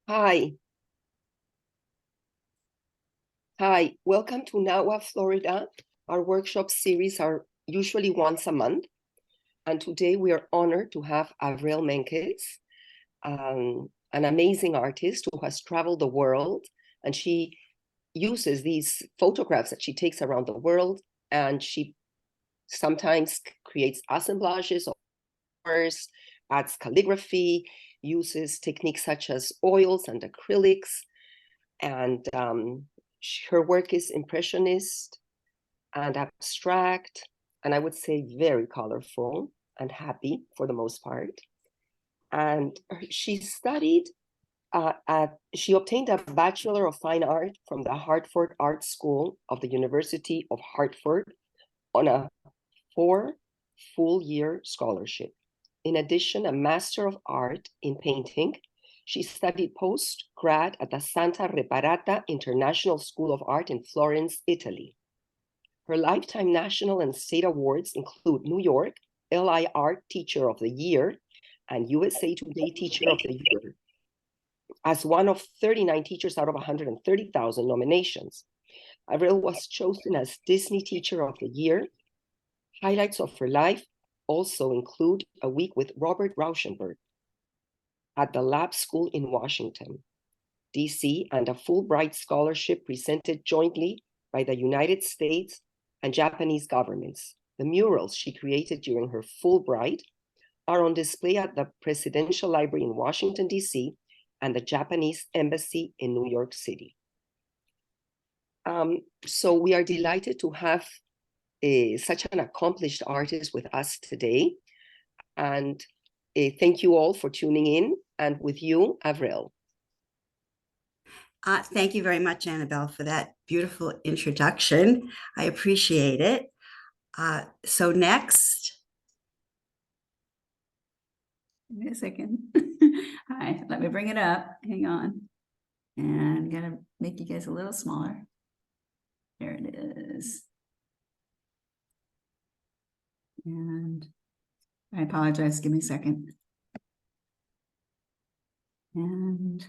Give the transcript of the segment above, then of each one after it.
Hi. Hi, welcome to NAWAFL, Florida. Our workshop series are usually once a month. And today we are honored to have Avrel Menkes, an amazing artist who has traveled the world. And she uses these photographs that she takes around the world. And she sometimes creates assemblages, adds calligraphy, uses techniques such as oils and acrylics. And her work is impressionist and abstract, and I would say very colorful and happy for the most part. And she studied she obtained a Bachelor of Fine Art from the Hartford Art School of the University of Hartford on a 4 full-year scholarship. In addition, a Master of Art in Painting. She studied post-grad at the Santa Réparate International School of Art in Florence, Italy. Her lifetime national and state awards include New York LI Art Teacher of the Year and USA Today Teacher of the Year, as one of 39 teachers out of 130,000 nominations. Avrel was chosen as Disney Teacher of the Year. Highlights of her life also include a week with Robert Rauschenberg at the Lab School in Washington, D.C., and a Fulbright Scholarship presented jointly by the United States and Japanese governments. The murals she created during her Fulbright are on display at the Presidential Library in Washington, D.C., and the Japanese Embassy in New York City. So we are delighted to have such an accomplished artist with us today. And thank you all for tuning in. And with you, Avrel. Thank you very much, Annabelle, for that beautiful introduction. I appreciate it. So next. Give me a second. Hi, let me bring it up. Hang on. And I'm gonna make you guys a little smaller. There it is. And I apologize. Give me a second. And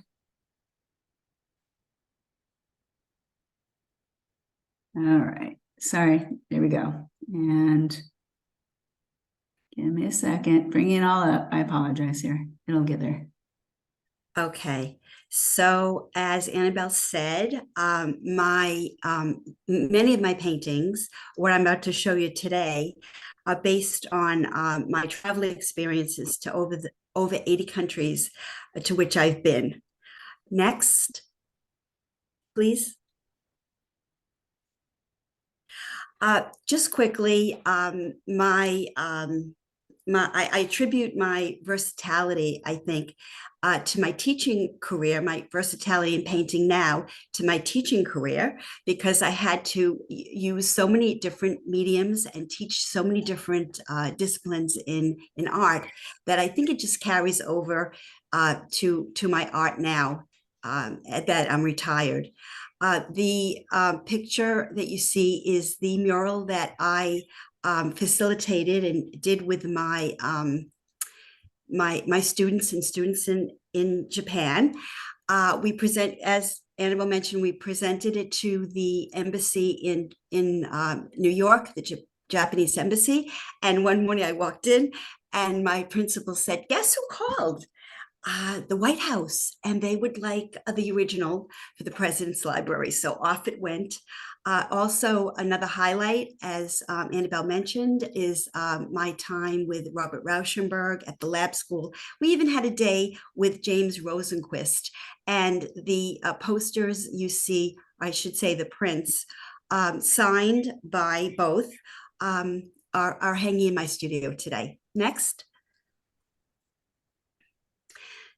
all right. Sorry. There we go. And give me a second. Bring it all up. I apologize here. It'll get there. Okay. So as Annabelle said, many of my paintings, what I'm about to show you today, are based on my travel experiences to over 80 countries to which I've been. Next, please. Just quickly, I attribute my versatility, I think, to my teaching career, my versatility in painting now to my teaching career, because I had to use so many different mediums and teach so many different disciplines in art that I think it just carries over to my art now that I'm retired. The picture that you see is the mural that I facilitated and did with my my students in Japan. We present, as Annabelle mentioned, we presented it to the embassy in New York, the Japanese embassy. And one morning I walked in and my principal said, "Guess who called?" The White House, and they would like the original for the President's Library. So off it went. Also, another highlight, as Annabelle mentioned, is my time with Robert Rauschenberg at the Lab School. We even had a day with James Rosenquist, and the posters you see, I should say the prints, signed by both, are hanging in my studio today. Next.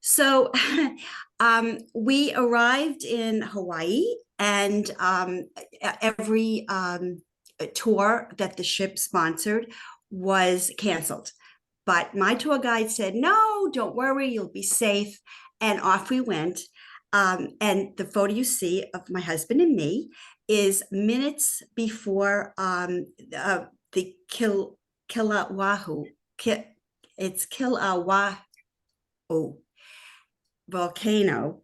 So we arrived in Hawaii, and every tour that the ship sponsored was canceled. But my tour guide said, "No, don't worry, you'll be safe." And off we went. And the photo you see of my husband and me is minutes before the Kilauea. It's Kilauea volcano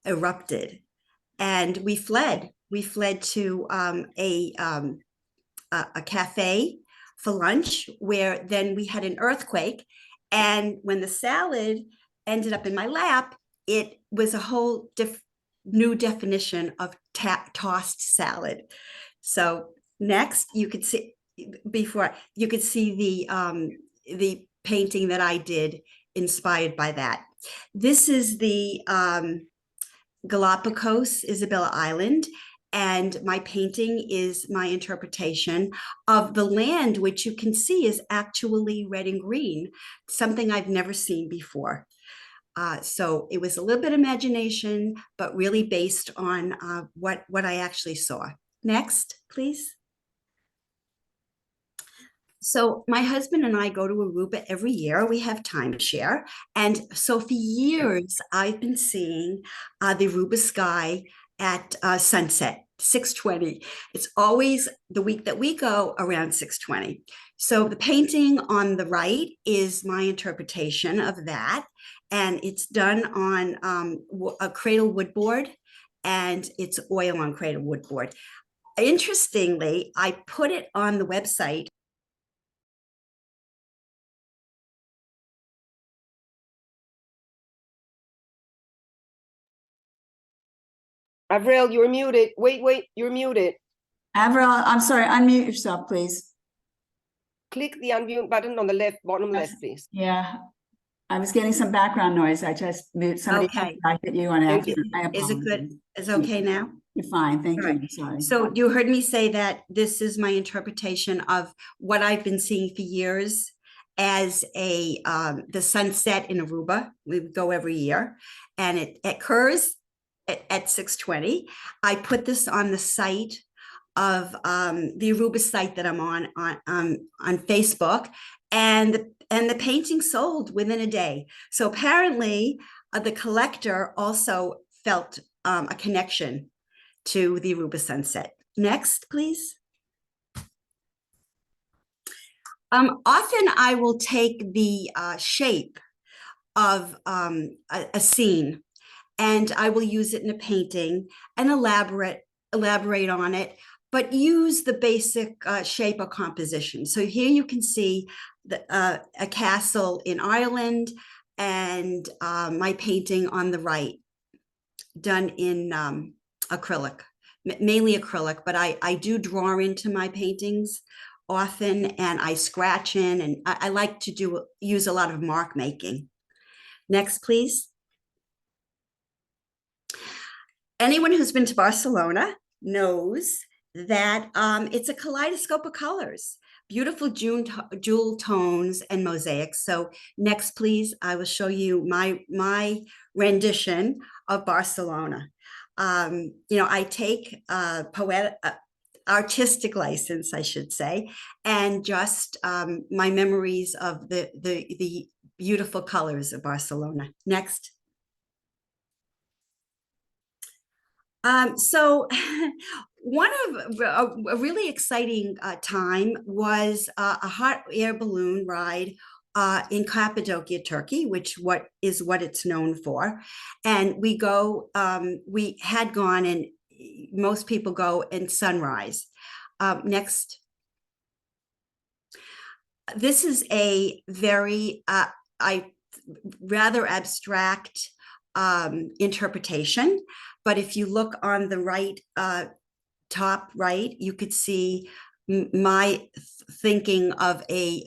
erupted, and we fled. We fled to a cafe for lunch, where then we had an earthquake. And when the salad ended up in my lap, it was a whole new definition of tossed salad. So next, you could see the painting that I did inspired by that. This is the Galapagos, Isabella Island. And my painting is my interpretation of the land, which you can see is actually red and green, something I've never seen before. So it was a little bit of imagination, but really based on what I actually saw. Next, please. So my husband and I go to Aruba every year. We have timeshare. And so for years, I've been seeing the Aruba sky at sunset, 6:20. It's always the week that we go around 6:20. So the painting on the right is my interpretation of that. And it's done on a cradle wood board, and it's oil on cradle wood board. Interestingly, I put it on the website. Avrel, you're muted. Wait, you're muted. Avril, I'm sorry, unmute yourself, please. Click the unmute button on the left, bottom left, please. Yeah, I was getting some background noise. I just moved somebody Okay. back at you on Thank accident. I Is it good? apologize. Is it okay now? You're fine, thank All you. right. Sorry. So you heard me say that this is my interpretation of what I've been seeing for years as the sunset in Aruba. We go every year, and it occurs at 6:20. I put this on the site of the Aruba site that I'm on Facebook, and the painting sold within a day. So apparently, the collector also felt a connection to the Aruba sunset. Next, please. Often I will take the shape of a scene, and I will use it in a painting and elaborate on it, but use the basic shape or composition. So here you can see a castle in Ireland, and my painting on the right, done in acrylic, mainly acrylic, but I do draw into my paintings often, and I scratch in, and I like to use a lot of mark making. Next, please. Anyone who's been to Barcelona knows that it's a kaleidoscope of colors, beautiful jewel tones and mosaics. So next, please, I will show you my rendition of Barcelona. I take artistic license, I should say, and just my memories of the beautiful colors of Barcelona. Next. So one of a really exciting time was a hot air balloon ride in Cappadocia, Turkey, which is what it's known for. And we had gone, and most people go in sunrise. Next. This is a very rather abstract interpretation, but if you look on the right, top right, you could see my thinking of a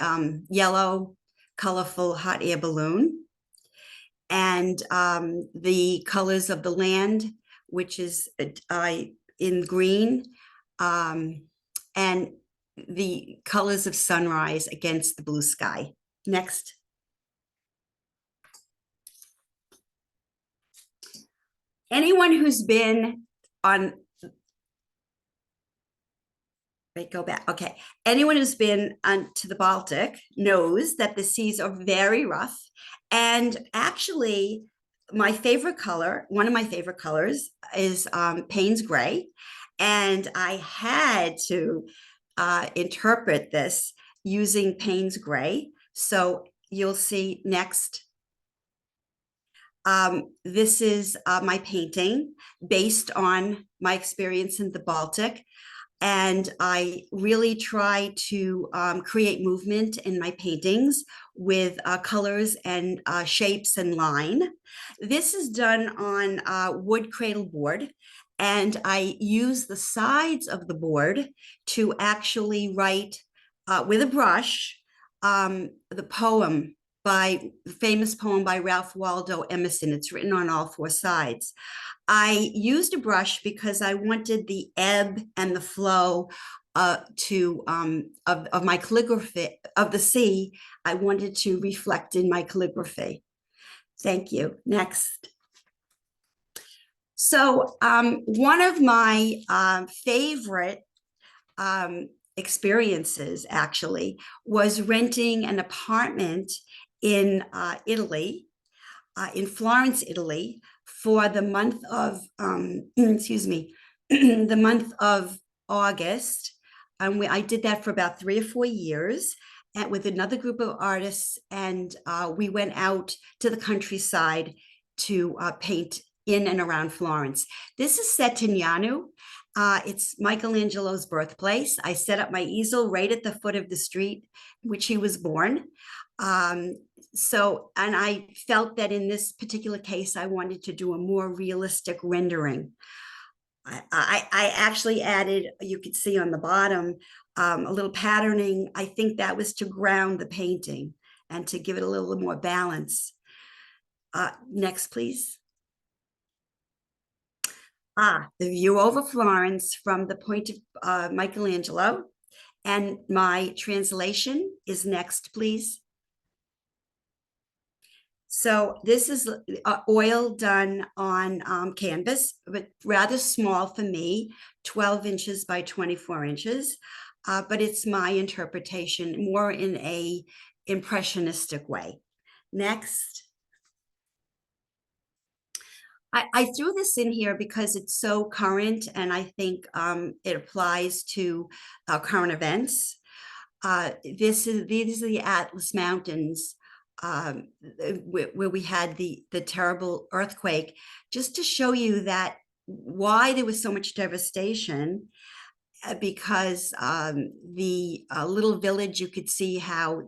yellow, colorful hot air balloon, and the colors of the land, which is in green, and the colors of sunrise against the blue sky. Next. Anyone who's been on, wait, go back. Okay. Anyone who's been to the Baltic knows that the seas are very rough. And actually, my favorite color, one of my favorite colors, is Payne's Gray. And I had to interpret this using Payne's Gray. So you'll see next. This is my painting based on my experience in the Baltic. And I really try to create movement in my paintings with colors and shapes and line. This is done on wood cradle board, and I use the sides of the board to actually write with a brush the famous poem by Ralph Waldo Emerson. It's written on all four sides. I used a brush because I wanted the ebb and the flow of my calligraphy of the sea. I wanted to reflect in my calligraphy. Thank you. Next. So one of my favorite experiences actually was renting an apartment in Italy, in Florence, Italy, for the month of, excuse me, the month of August. And I did that for about 3 or 4 years and with another group of artists. And we went out to the countryside to paint in and around Florence. This is Settignano. It's Michelangelo's birthplace. I set up my easel right at the foot of the street in which he was born. And I felt that in this particular case, I wanted to do a more realistic rendering. I actually added, you could see on the bottom, a little patterning. I think that was to ground the painting and to give it a little more balance. Next, please. The view over Florence from the point of Michelangelo. And my translation is next, please. So this is oil done on canvas, but rather small for me, 12 inches by 24 inches. But it's my interpretation, more in a impressionistic way. Next. I threw this in here because it's so current, and I think it applies to current events. These are the Atlas Mountains, where we had the terrible earthquake, just to show you that why there was so much devastation. Because the little village, you could see how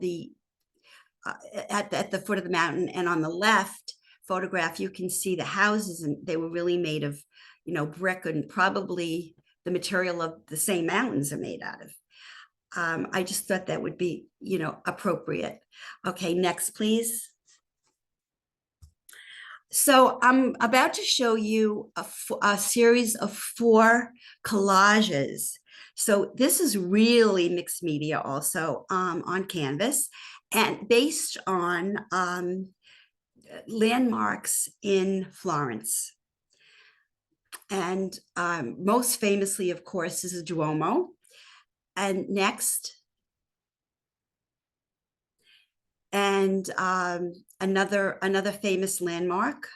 at the foot of the mountain, and on the left photograph, you can see the houses, and they were really made of, brick, and probably the material of the same mountains are made out of. I just thought that would be, appropriate. Okay, next, please. So I'm about to show you a series of 4 collages. So this is really mixed media also on canvas, and based on landmarks in Florence. And most famously, of course, is the Duomo. And next. And another famous landmark.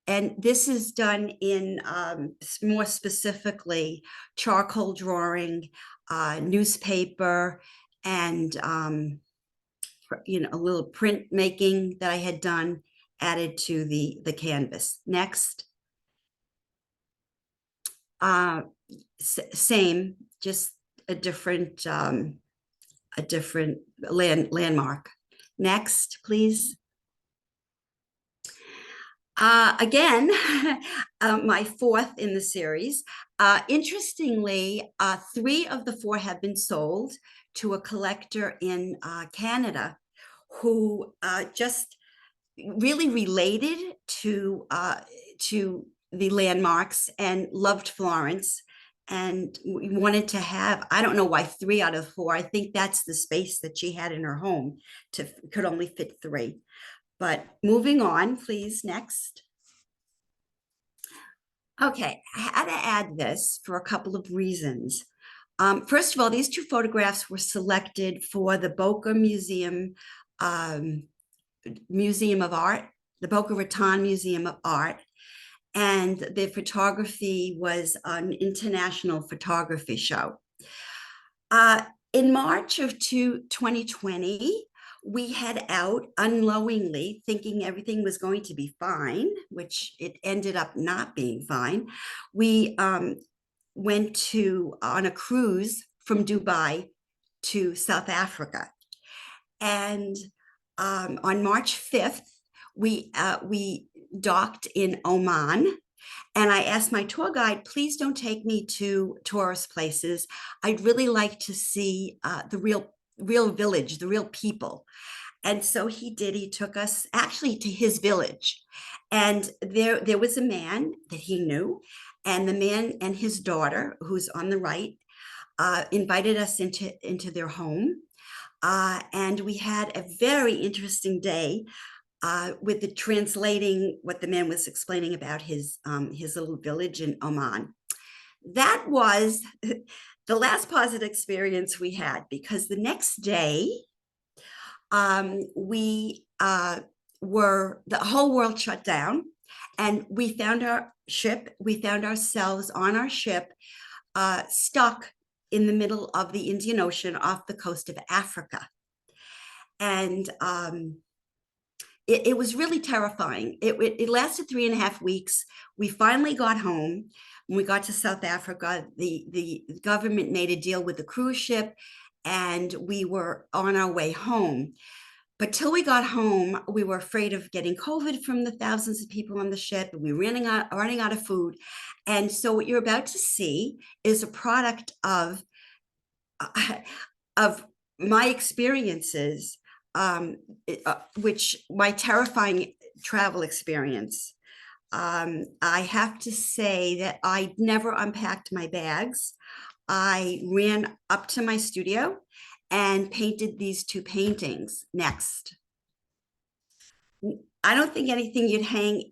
And this is done in more specifically charcoal drawing, newspaper, and a little print making that I had done added to the canvas. Next. Same, just a different landmark. Next, please. Again, my 4th in the series. Interestingly, 3 of the 4 have been sold to a collector in Canada who just really related to the landmarks and loved Florence, and we wanted to have, I don't know why 3 out of 4. I think that's the space that she had in her home, could only fit 3. But moving on, please, next. Okay, I had to add this for a couple of reasons. First of all, these 2 photographs were selected for the Boca Museum of Art, the Boca Raton Museum of Art. And the photography was an international photography show. In March of 2020, we head out unknowingly, thinking everything was going to be fine, which it ended up not being fine. We went on a cruise from Dubai to South Africa. And on March 5th, we docked in Oman. And I asked my tour guide, please don't take me to tourist places. I'd really like to see the real village, the real people. And so he did. He took us actually to his village. And there was a man that he knew. And the man and his daughter, who's on the right, invited us into their home. And we had a very interesting day with the translating what the man was explaining about his little village in Oman. That was the last positive experience we had, because the next day the whole world shut down, and we found ourselves on our ship stuck in the middle of the Indian Ocean off the coast of Africa. And it was really terrifying. It lasted 3.5 weeks. We finally got home. When we got to South Africa, the government made a deal with the cruise ship, and we were on our way home. But till we got home, we were afraid of getting COVID from the thousands of people on the ship. We were running out of food. And so what you're about to see is a product of my experiences, which my terrifying travel experience. I have to say that I never unpacked my bags. I ran up to my studio and painted these 2 paintings. Next. I don't think anything you'd hang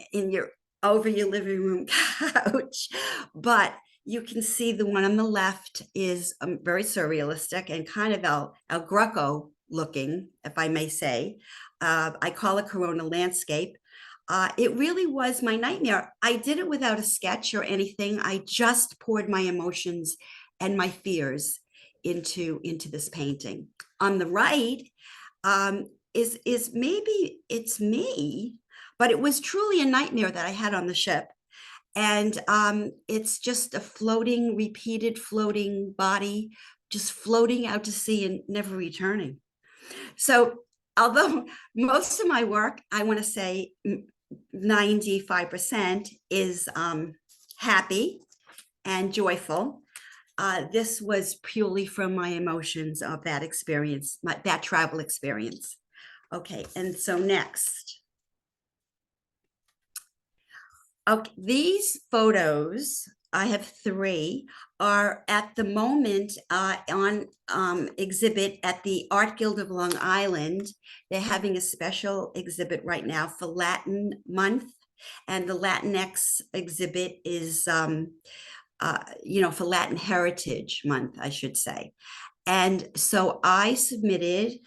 over your living room couch, but you can see the one on the left is very surrealistic and kind of El Greco looking, if I may say. I call it Corona landscape. It really was my nightmare. I did it without a sketch or anything. I just poured my emotions and my fears into this painting. On the right is maybe it's me, but it was truly a nightmare that I had on the ship. And it's just a repeated floating body, just floating out to sea and never returning. So although most of my work, I want to say 95% is happy and joyful, this was purely from my emotions of that experience, that travel experience. Okay, and so next. Okay, these photos, I have 3, are at the moment on exhibit at the Art Guild of Long Island. They're having a special exhibit right now for Latin month, and the Latinx exhibit is for Latin Heritage Month, I should say. And so I submitted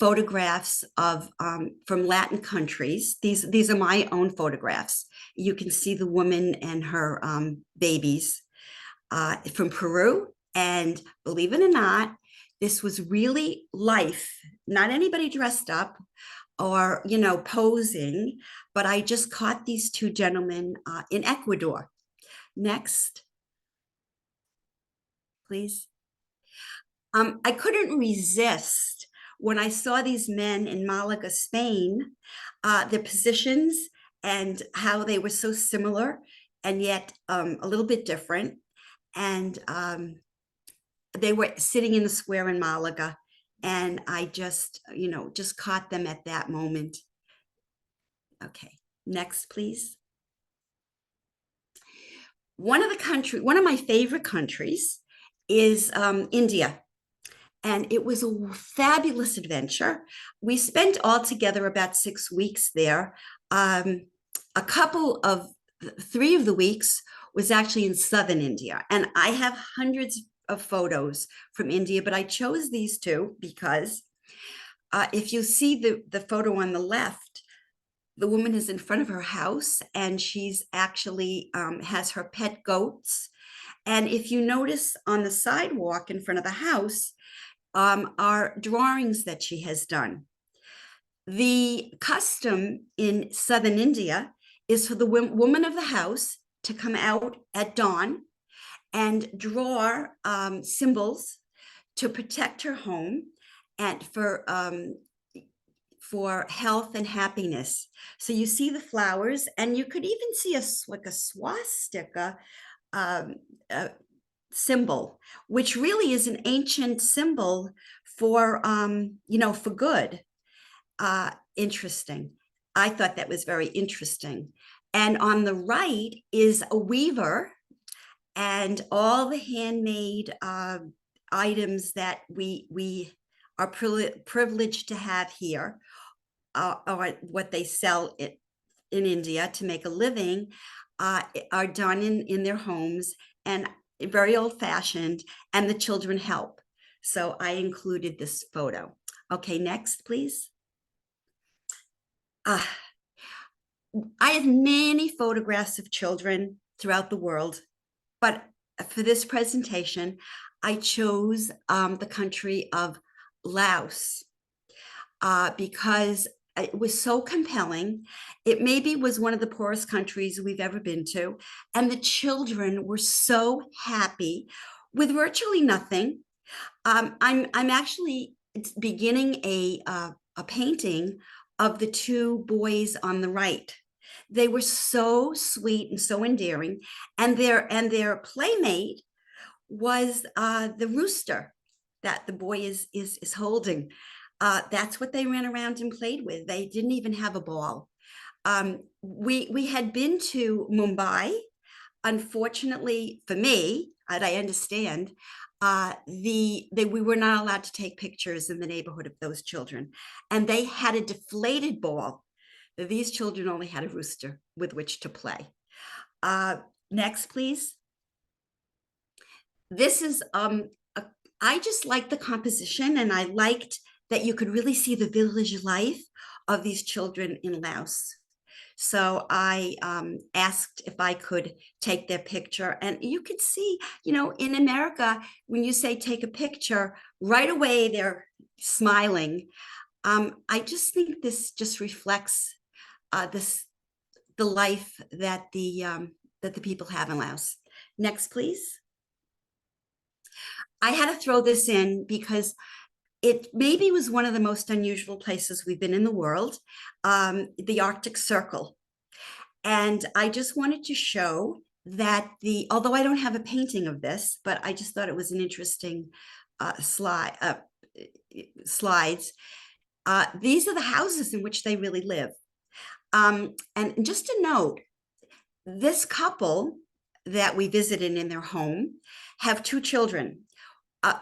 photographs of from Latin countries. These are my own photographs. You can see the woman and her babies from Peru. And believe it or not, this was really life, not anybody dressed up or, posing, but I just caught these 2 gentlemen in Ecuador. Next, please. I couldn't resist when I saw these men in Malaga, Spain, their positions and how they were so similar and yet a little bit different. And they were sitting in the square in Malaga, and I just caught them at that moment. Okay, next, please. One of my favorite countries is India. And it was a fabulous adventure. We spent altogether about 6 weeks there. 3 of the weeks was actually in southern India. And I have hundreds of photos from India, but I chose these 2 because if you see the photo on the left, the woman is in front of her house, and she's actually has her pet goats. And if you notice on the sidewalk in front of the house, are drawings that she has done. The custom in southern India is for the woman of the house to come out at dawn and draw symbols to protect her home and for health and happiness. So you see the flowers, and you could even see like a swastika symbol, which really is an ancient symbol for for good. Interesting. I thought that was very interesting. And on the right is a weaver and all the handmade items that we are privileged to have here, or what they sell in India to make a living, are done in their homes and very old-fashioned, and the children help. So I included this photo. Okay, next, please. I have many photographs of children throughout the world, but for this presentation, I chose the country of Laos because it was so compelling. It maybe was one of the poorest countries we've ever been to, and the children were so happy with virtually nothing. I'm actually beginning a painting of the two boys on the right. They were so sweet and so endearing, and their playmate was the rooster that the boy is holding. That's what they ran around and played with. They didn't even have a ball. We had been to Mumbai. Unfortunately for me, and I understand, we were not allowed to take pictures in the neighborhood of those children, and they had a deflated ball. These children only had a rooster with which to play. Next, please. This is I just liked the composition, and I liked that you could really see the village life of these children in Laos. So I asked if I could take their picture, and you could see, in America, when you say take a picture, right away they're smiling. I just think this just reflects the life that the people have in Laos. Next, please. I had to throw this in because it maybe was one of the most unusual places we've been in the world, the Arctic Circle. And I just wanted to show that although I don't have a painting of this, but I just thought it was an interesting slides. These are the houses in which they really live. And just a note, this couple that we visited in their home have two children.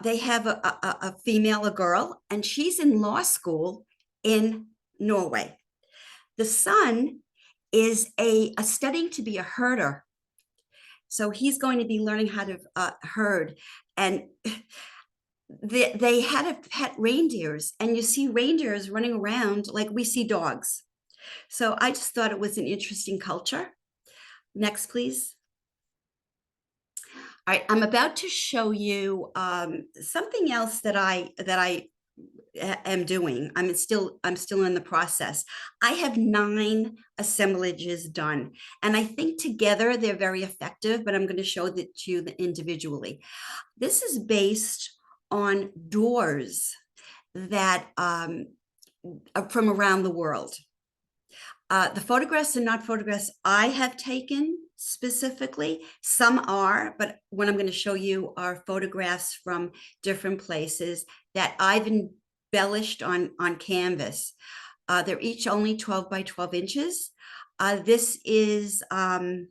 They have a female, a girl, and she's in law school in Norway. The son is studying to be a herder. So he's going to be learning how to herd. And they had a pet reindeers, and you see reindeers running around like we see dogs. So I just thought it was an interesting culture. Next, please. All right, I'm about to show you something else that I am doing. I'm still in the process. I have 9 assemblages done, and I think together they're very effective, but I'm going to show that to you individually. This is based on doors that are from around the world. The photographs are not photographs I have taken specifically. Some are, but what I'm going to show you are photographs from different places that I've embellished on canvas. They're each only 12 by 12 inches. This is from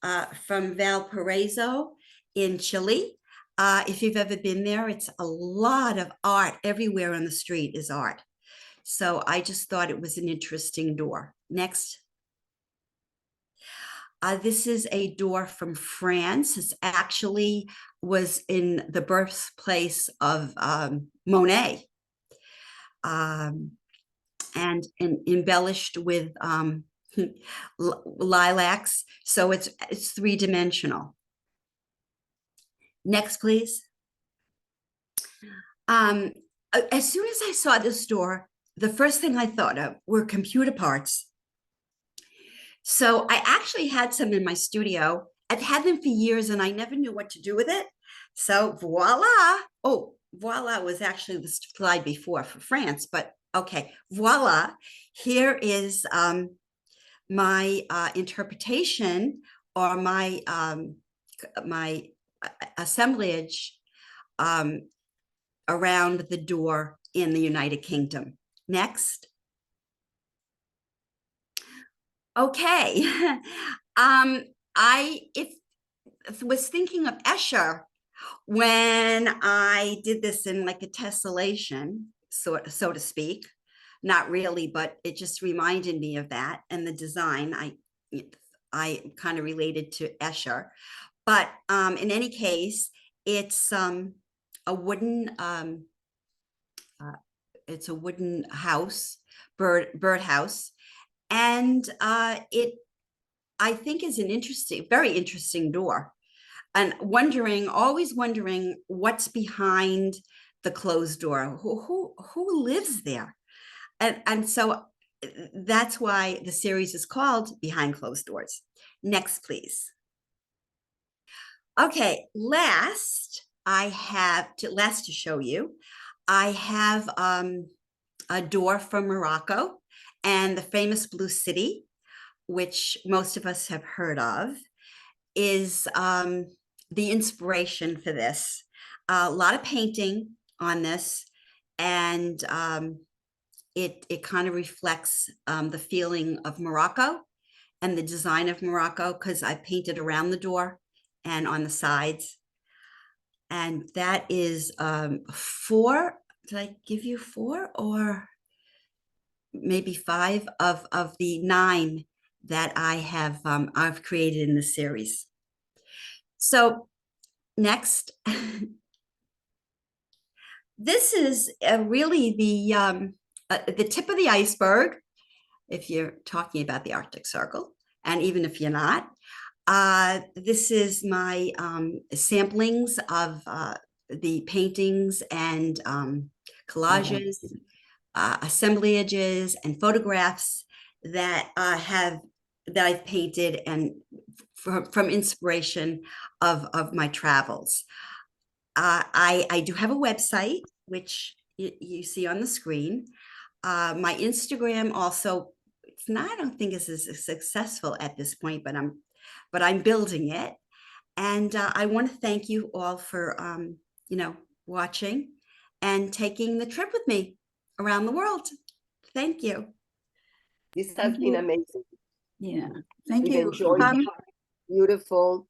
Valparaiso in Chile. If you've ever been there, it's a lot of art. Everywhere on the street is art. So I just thought it was an interesting door. Next. This is a door from France. It actually was in the birthplace of Monet, and embellished with lilacs. So it's 3-dimensional. Next, please. As soon as I saw this door, the first thing I thought of were computer parts. So I actually had some in my studio. I've had them for years and I never knew what to do with it. So voila. Oh, voila was actually the slide before for France, but okay, voila. Here is my interpretation or my assemblage around the door in the United Kingdom. Next. Okay. I was thinking of Escher when I did this in like a tessellation, so to speak. Not really, but it just reminded me of that. And the design, I kind of related to Escher. But in any case, it's a wooden house, bird house, and it I think is an very interesting door, and always wondering what's behind the closed door. Who lives there, and so that's why the series is called Behind Closed Doors. Next, please. Okay, last to show you, I have a door from Morocco and the famous Blue City, which most of us have heard of, is the inspiration for this. A lot of painting on this, and it kind of reflects the feeling of Morocco and the design of Morocco, because I painted around the door and on the sides. And that is 4. Did I give you 4 or maybe 5 of the 9 that I have I've created in the series? So next, this is really the tip of the iceberg, if you're talking about the Arctic Circle, and even if you're not. This is my samplings of the paintings and collages, assemblages, and photographs that I've painted and from inspiration of my travels. I do have a website, which you see on the screen. My Instagram also, I don't think it's as successful at this point, but I'm building it. And I want to thank you all for watching and taking the trip with me around the world. Thank you. This has been amazing. Yeah, thank We've you. enjoyed it. Beautiful.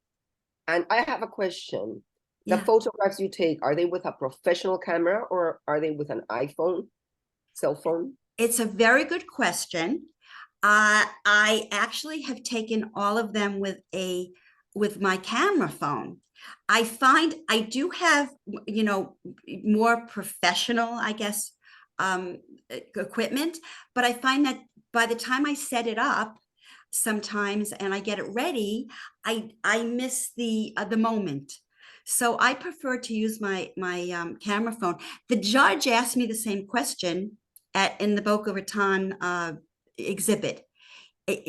And I have a question. The photographs you take, are they with a professional camera or are they with an iPhone, cell phone? It's a very good question. I actually have taken all of them with my camera phone. I find I do have, more professional, I guess, equipment, but I find that by the time I set it up sometimes and I get it ready, I miss the moment. So I prefer to use my camera phone. The judge asked me the same question in the Boca Raton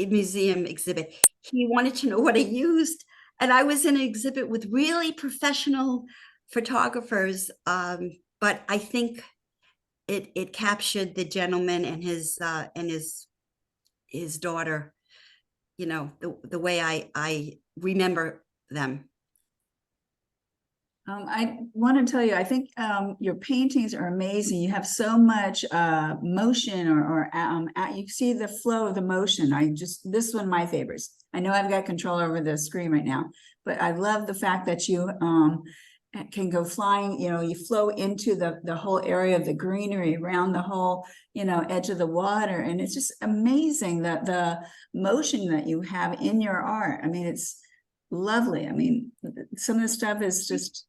museum exhibit. He wanted to know what I used, and I was in an exhibit with really professional photographers, but I think it captured the gentleman and his daughter, the way I remember them. I want to tell you, I think your paintings are amazing. You have so much motion, or you see the flow of the motion. This is one of my favorites. I know I've got control over the screen right now, but I love the fact that you can go flying, you flow into the whole area of the greenery around the whole, edge of the water. And it's just amazing that the motion that you have in your art. I mean, it's lovely. I mean, some of the stuff is just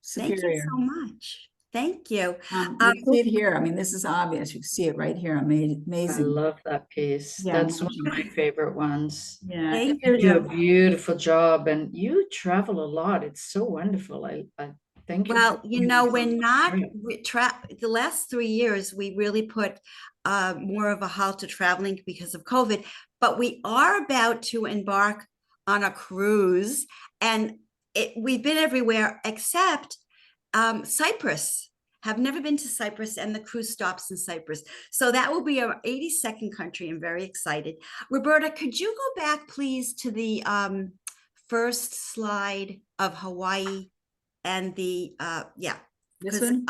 superior. Thank you so much. Thank you. You see it here. I mean, this is obvious. You see it right here. Amazing. I love that piece. Yeah, that's one of my favorite ones. Yeah, Thank you do a beautiful job, and you travel a lot. It's so wonderful. I Thank you. Well, you know, we're not, Great. the last 3 years, we really put more of a halt to traveling because of COVID, but we are about to embark on a cruise, and we've been everywhere except Cyprus. Have never been to Cyprus, and the cruise stops in Cyprus. So that will be our 82nd country. I'm very excited. Roberta, could you go back, please, to the first slide of Hawaii and the yeah. This Because one?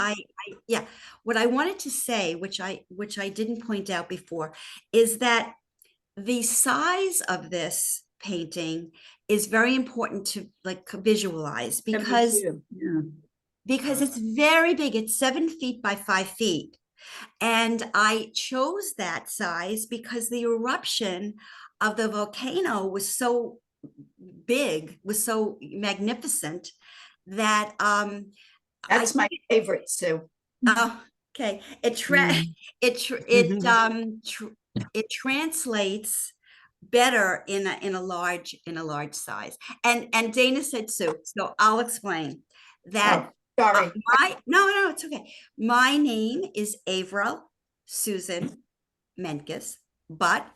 yeah, what I wanted to say, which I didn't point out before, is that the size of this painting is very important to like visualize because 72. Yeah. it's very big. It's 7 feet by 5 feet. And I chose that size because the eruption of the volcano was so big, was so magnificent that That's my favorite, Sue. oh, okay. It translates better in a large size. And Dana said Sue, so I'll explain that. Oh, sorry. No, it's okay. My name is Avrel Susan Menkes, but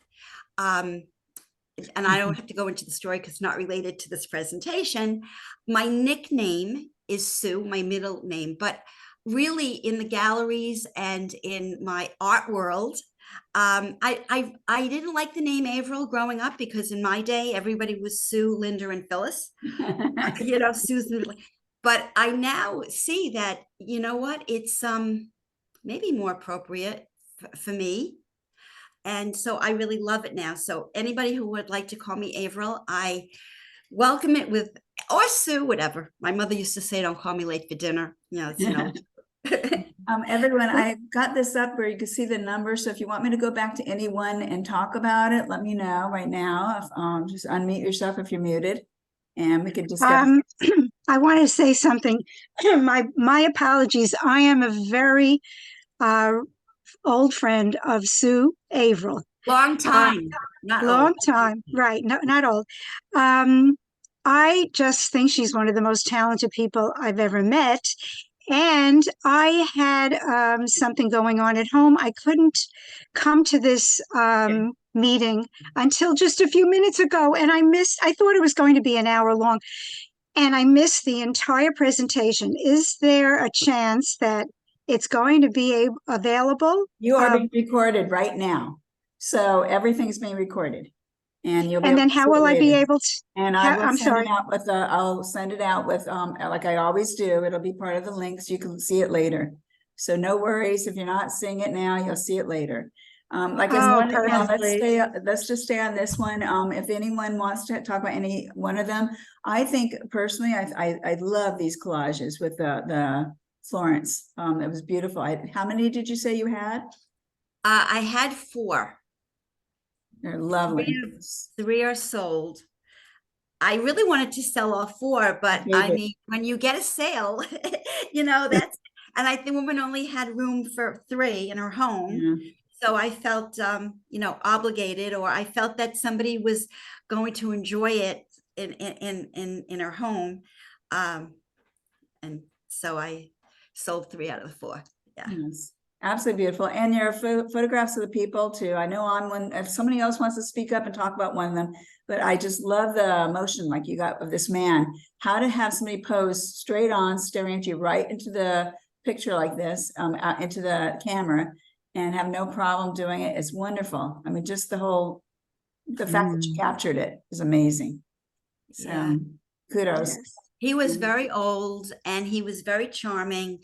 and I don't have to go into the story because it's not related to this presentation. My nickname is Sue, my middle name, but really in the galleries and in my art world, I didn't like the name Avril growing up because in my day everybody was Sue, Linda, and Phyllis. You know, Susan. But I now see that, you know what, it's maybe more appropriate for me. And so I really love it now. So anybody who would like to call me Avril, I welcome it with, or Sue, whatever. My mother used to say, don't call me late for dinner. You know, it's, you know. Everyone, I got this up where you can see the numbers. So if you want me to go back to anyone and talk about it, let me know right now. If, just unmute yourself if you're muted, and we could discuss. I want to say something. My apologies. I am a very old friend of Sue Avril. Long time. Not Long old. time, right? No, not old. I just think she's one of the most talented people I've ever met. And I had something going on at home. I couldn't come to this meeting until just a few minutes ago. And I thought it was going to be an hour long. And I missed the entire presentation. Is there a chance that it's going to be available? You are being recorded right now. So everything's being recorded. And you'll be and then how will I be able to? And I will I'm send sorry. it out with I'll send it out with like I always do. It'll be part of the links. You can see it later. So no worries if you're not seeing it now, you'll see it later. Like let's just stay on this one. If anyone wants to talk about any one of them, I think personally, I love these collages with the Florence. It was beautiful. How many did you say you had? I had 4. They're lovely. 3 are sold. I really wanted to sell all 4, but I mean, when you get a sale, you know, that's, and I think the woman only had room for 3 in her home. Yeah. So I felt, you know, obligated, or I felt that somebody was going to enjoy it in her home. And so I sold 3 out of the 4. Yeah. Yes. Absolutely beautiful. And your photographs of the people too. I know on one, if somebody else wants to speak up and talk about one of them, but I just love the emotion like you got of this man, how to have somebody pose straight on, staring at you right into the picture like this, out into the camera, and have no problem doing it. It's wonderful. I mean, just the fact that you captured it is amazing. So kudos. Yes. He was very old and he was very charming,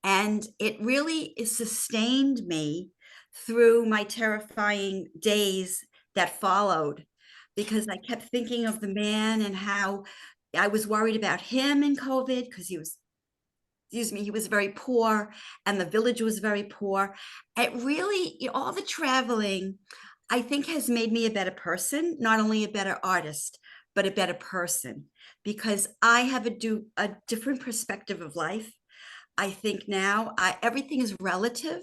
and it really sustained me through my terrifying days that followed, because I kept thinking of the man and how I was worried about him in COVID because he was, he was very poor and the village was very poor. It really, you know, all the traveling, I think, has made me a better person, not only a better artist, but a better person, because I have a different perspective of life. I think now everything is relative.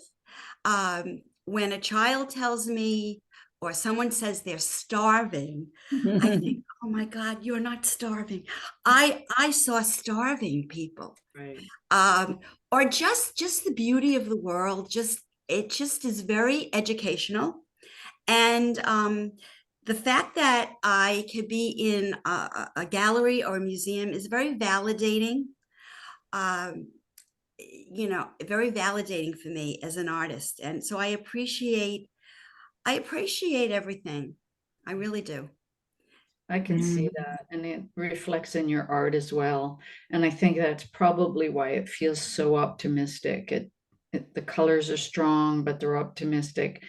When a child tells me, or someone says they're starving, I think, oh my God, you're not starving. I saw starving people. Right. or just the beauty of the world. It just is very educational. And the fact that I could be in a gallery or a museum is very validating. Very validating for me as an artist. And so I appreciate everything. I really do. I can see that, and it reflects in your art as well. And I think that's probably why it feels so optimistic. The colors are strong, but they're optimistic,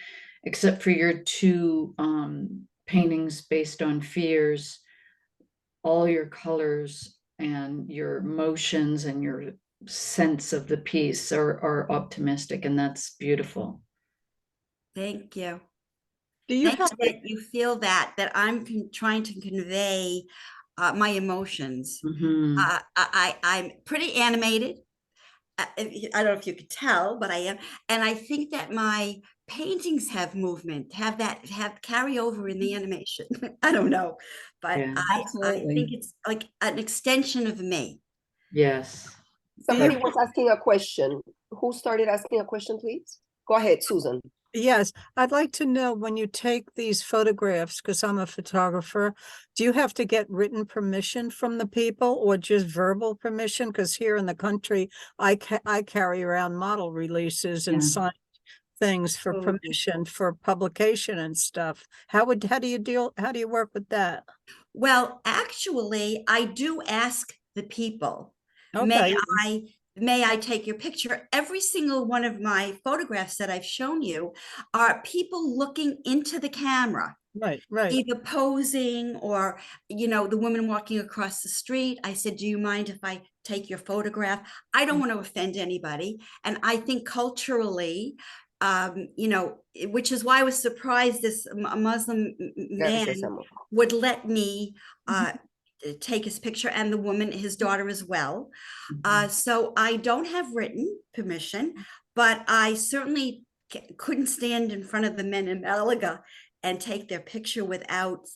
except for your two paintings based on fears. All your colors and your motions and your sense of the piece are optimistic, and that's beautiful. Thank you. Do you Thanks have that you feel that I'm trying to convey my emotions. I'm pretty animated. I don't know if you could tell, but I am. And I think that my paintings have movement, have carry over in the animation. I don't know, but Yeah. I think it's like an extension of me. Yes. Somebody was asking a question. Who started asking a question, please? Go ahead, Susan. Yes, I'd like to know, when you take these photographs, because I'm a photographer, do you have to get written permission from the people or just verbal permission? Because here in the country, I carry around model releases and sign things for permission for publication and stuff. How do you work with that? Well, actually, I do ask the people, Okay. may I take your picture? Every single one of my photographs that I've shown you are people looking into the camera. Right. Either posing or, the woman walking across the street. I said, do you mind if I take your photograph? I don't want to offend anybody. And I think culturally, which is why I was surprised this Muslim man would let me take his picture, and the woman, his daughter as well. So I don't have written permission, but I certainly couldn't stand in front of the men in Malaga and take their picture without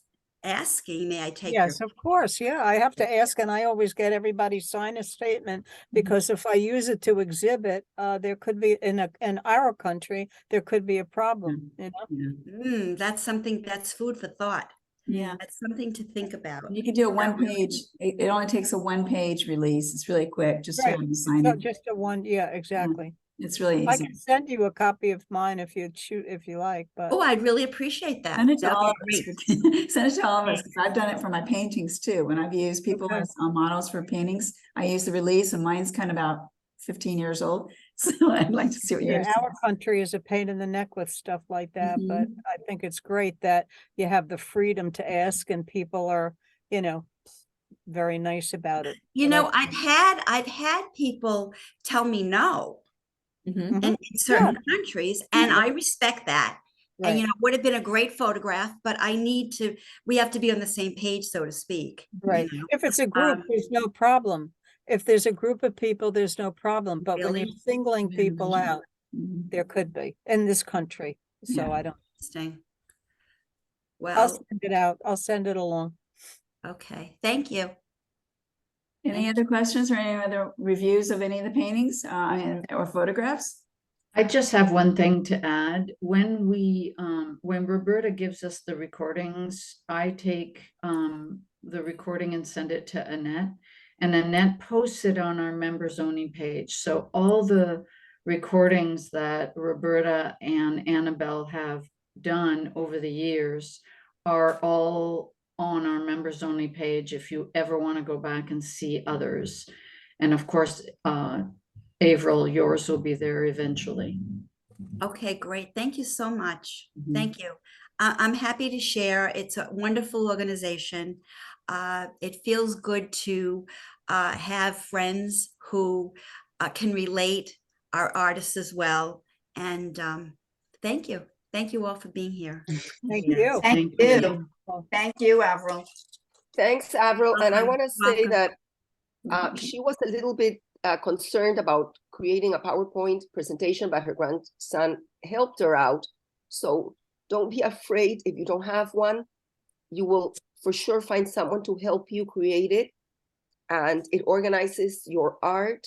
asking, may I take Yes, of course. Yeah, I have to ask, and I always get everybody sign a statement, because if I use it to exhibit, there could be in our country, there could be a problem, That's something, that's food for thought. Yeah, that's something to think about. You can do a one-page. It only takes a one-page release. It's really quick, just to have you sign it. Just a one. Yeah, exactly. It's really easy. I can send you a copy of mine if you like. But I'd really appreciate that. Send it to all of us. Send it to all of us, because I've done it for my paintings too. When I've used people as models for paintings, I use the release, and mine's kind of about 15 years old. So I'd like to see what yours is. Our country is a pain in the neck with stuff like that, but I think it's great that you have the freedom to ask, and people are, very nice about it. I've had people tell me no in certain countries, and I respect that. And it would have been a great photograph, but we have to be on the same page, so to speak. Right. If it's a group, there's no problem. If there's a group of people, there's no problem. But when you're singling people out, there could be in this country. So I don't. Interesting. Well, I'll send it out. I'll send it along. Okay. Thank you. Any other questions or any other reviews of any of the paintings or photographs? I just have one thing to add. When Roberta gives us the recordings, I take the recording and send it to Annette, and Annette posts it on our members only page. So all the recordings that Roberta and Annabelle have done over the years are all on our members only page if you ever want to go back and see others. And of course, Avrel, yours will be there eventually. Okay, great. Thank you so much. Thank you. I'm happy to share. It's a wonderful organization. It feels good to have friends who can relate, are artists as well. And thank you. Thank you all for being here. Thank you. Thank you. Thank you, Avril. Thanks, Avril. And I want to say that she was a little bit concerned about creating a PowerPoint presentation, but her grandson helped her out. So don't be afraid if you don't have one. You will for sure find someone to help you create it. And it organizes your art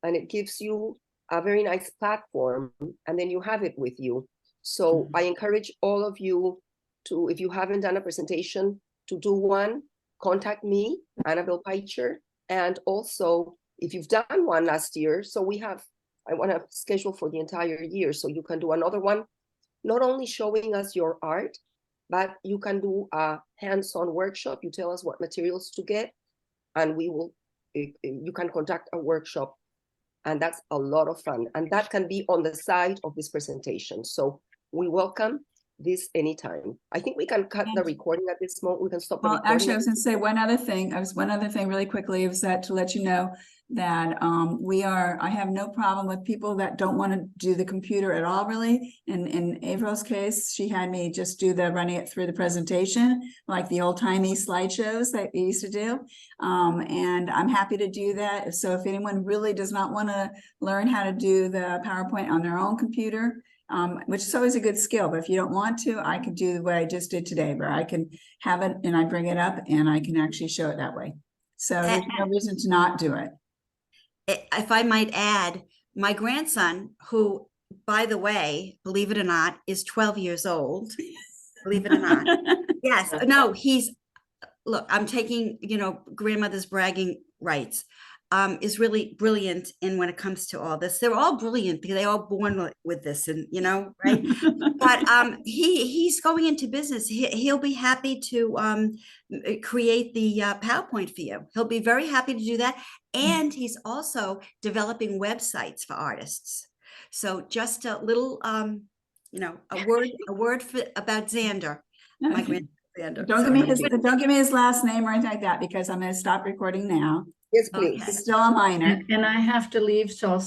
and it gives you a very nice platform, and then you have it with you. So I encourage all of you to, if you haven't done a presentation, to do one, contact me, Annabelle Peicher. And also, if you've done one last year, so I want to schedule for the entire year, so you can do another one, not only showing us your art, but you can do a hands-on workshop. You tell us what materials to get, and you can conduct a workshop, and that's a lot of fun. And that can be on the side of this presentation. So we welcome this anytime. I think we can cut the recording at this moment. We can stop the Well, recording. actually, I was going to say one other thing really quickly, is that to let you know that I have no problem with people that don't want to do the computer at all, really. In Avrel's case, she had me just do running it through the presentation, like the old timey slideshows that we used to do. And I'm happy to do that. So if anyone really does not want to learn how to do the PowerPoint on their own computer, which is always a good skill, but if you don't want to, I can do what I just did today, where I can have it and I bring it up and I can actually show it that way. So there's no reason to not do it. If I might add, my grandson, who, by the way, believe it or not, is 12 years old. Believe it or not. Yes. No, look, I'm taking, grandmother's bragging rights. Is really brilliant in when it comes to all this. They're all brilliant because they're all born with this, and right. But he's going into business. He'll be happy to create the PowerPoint for you. He'll be very happy to do that, and he's also developing websites for artists. So just a little, a word about Xander, my grandson. Don't give me his last name or anything like that, because I'm going to stop recording now. Yes, please. Okay. It's still a minor. And I have to leave, so I'll